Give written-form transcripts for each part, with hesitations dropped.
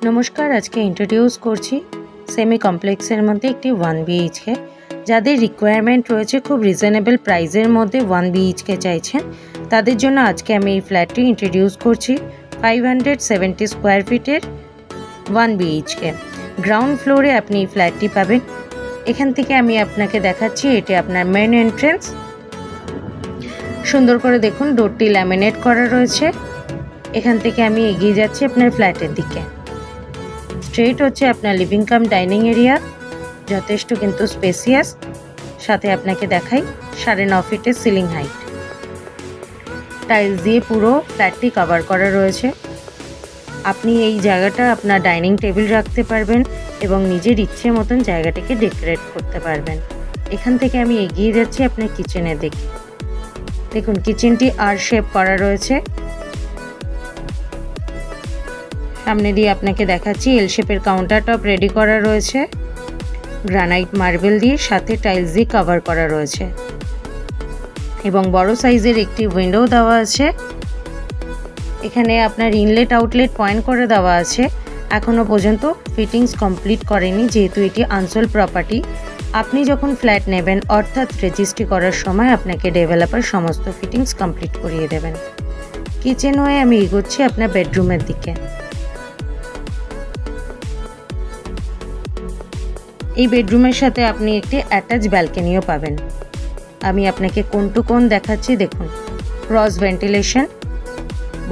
নমস্কার, আজকে ইন্ট্রোডিউস করছি সেমি কমপ্লেক্সের মধ্যে একটি 1 BHK যাদের রিকোয়ারমেন্ট রয়েছে খুব রিজনেবল প্রাইসের মধ্যে 1 BHK চাইছেন তাদের জন্য আজকে আমি এই ফ্ল্যাটটি ইন্ট্রোডিউস করছি 570 স্কোয়ার ফিটের 1 BHK গ্রাউন্ড ফ্লোরে আপনি এই ফ্ল্যাটটি পাবেন। এখান থেকে আমি আপনাকে দেখাচ্ছি এটি আপনার মেন এন্ট্রেন্স। সুন্দর করে দেখুন ডোরটি ল্যামিনেট করা রয়েছে। এখান থেকে আমি এগিয়ে যাচ্ছি আপনার ফ্ল্যাটের দিকে। স্ট্রেট হচ্ছে আপনার লিভিং কাম ডাইনিং এরিয়া, যথেষ্ট কিন্তু স্পেসিয়াস। সাথে আপনাকে দেখাই 9.5 ফিটের সিলিং হাইট, টাইলস দিয়ে পুরো ফ্ল্যাটটি কভার করা রয়েছে। আপনি এই জায়গাটা আপনার ডাইনিং টেবিল রাখতে পারবেন এবং নিজের ইচ্ছে মতন জায়গাটাকে ডেকোরেট করতে পারবেন। এখান থেকে আমি এগিয়ে যাচ্ছি আপনার কিচেনের দিকে। দেখুন কিচেনটি আর শেপ করা রয়েছে। সামনে দিয়ে আপনাকে দেখাচ্ছি এল শেপের কাউন্টার টপ রেডি করা রয়েছে, গ্রানাইট মার্বেল দিয়ে সাথে টাইলস দিয়ে কভার করা রয়েছে এবং বড় সাইজের একটি উইন্ডো দেওয়া আছে। এখানে আপনার ইনলেট আউটলেট পয়েন্ট করে দেওয়া আছে। এখনো পর্যন্ত ফিটিংস কমপ্লিট করেনি যেহেতু এটি আনসোল্ড প্রপার্টি। আপনি যখন ফ্ল্যাট নেবেন অর্থাৎ রেজিস্ট্রি করার সময় আপনাকে ডেভেলপার সমস্ত ফিটিংস কমপ্লিট করিয়ে দেবেন। কিচেন হয়ে আমি এগোচ্ছি আপনার বেডরুমের দিকে। এই বেডরুমের সাথে আপনি একটি অ্যাটাচ ব্যালকনিও পাবেন। আমি আপনাকে কোন টু কোন দেখাচ্ছি দেখুন। ক্রস ভেন্টিলেশন,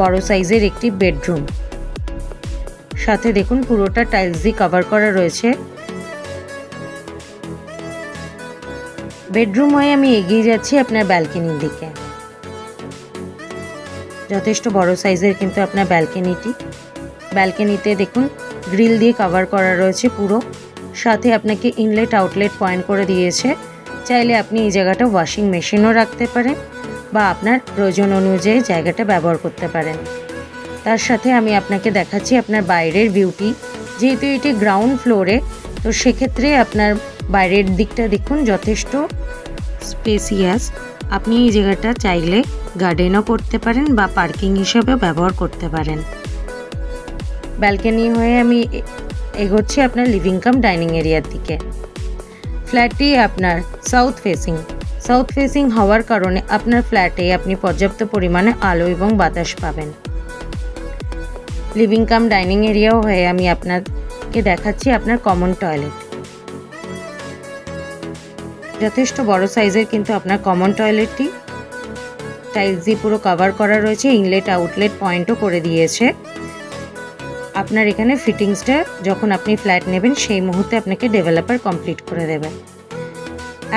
বড় সাইজের একটি বেডরুম, সাথে দেখুন পুরোটা টাইলস দিয়ে কভার করা রয়েছে। বেডরুম হয়ে আমি এগিয়ে যাচ্ছি আপনার ব্যালকনির দিকে। যথেষ্ট বড় সাইজের কিন্তু আপনার ব্যালকনিটি। ব্যালকনিতে দেখুন গ্রিল দিয়ে কভার করা রয়েছে পুরো, সাথে আপনাকে ইনলেট আউটলেট পয়েন্ট করে দিয়েছে। চাইলে আপনি এই জায়গাটা ওয়াশিং মেশিনও রাখতে পারেন বা আপনার প্রয়োজন অনুযায়ী জায়গাটা ব্যবহার করতে পারেন। তার সাথে আমি আপনাকে দেখাচ্ছি আপনার বাইরের ভিউটি। যেহেতু এটি গ্রাউন্ড ফ্লোরে, তো সেক্ষেত্রে আপনার বাইরের দিকটা দেখুন যথেষ্ট স্পেসিয়াস। আপনি এই জায়গাটা চাইলে গার্ডেনও করতে পারেন বা পার্কিং হিসেবেও ব্যবহার করতে পারেন। ব্যালকনি হয়ে আমি এগোচ্ছি আপনার লিভিং কাম ডাইনিং এরিয়ার দিকে। ফ্ল্যাটটি আপনার সাউথ ফেসিং হওয়ার কারণে আপনার ফ্ল্যাটে আপনি পর্যাপ্ত পরিমাণে আলো এবং বাতাস পাবেন। লিভিং কাম ডাইনিং এরিয়াও হয়ে আমি আপনাকে দেখাচ্ছি আপনার কমন টয়লেট। যথেষ্ট বড় সাইজের কিন্তু আপনার কমন টয়লেটটি টাইলস দিয়ে পুরো কভার করা রয়েছে, ইনলেট আউটলেট পয়েন্টও করে দিয়েছে। আপনার এখানে ফিটিংসটা যখন আপনি ফ্ল্যাট নেবেন সেই মুহূর্তে আপনাকে ডেভেলপার কমপ্লিট করে দেবেন।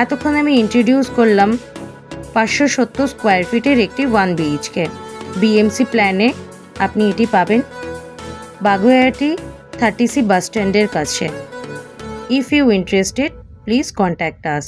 এতক্ষণ আমি ইন্ট্রোডিউস করলাম 570 স্কোয়ার ফিটের একটি 1 BHK BMC প্ল্যানে। আপনি এটি পাবেন বাগুইআটি 30C বাস স্ট্যান্ডের কাছে। If you interested please contact us.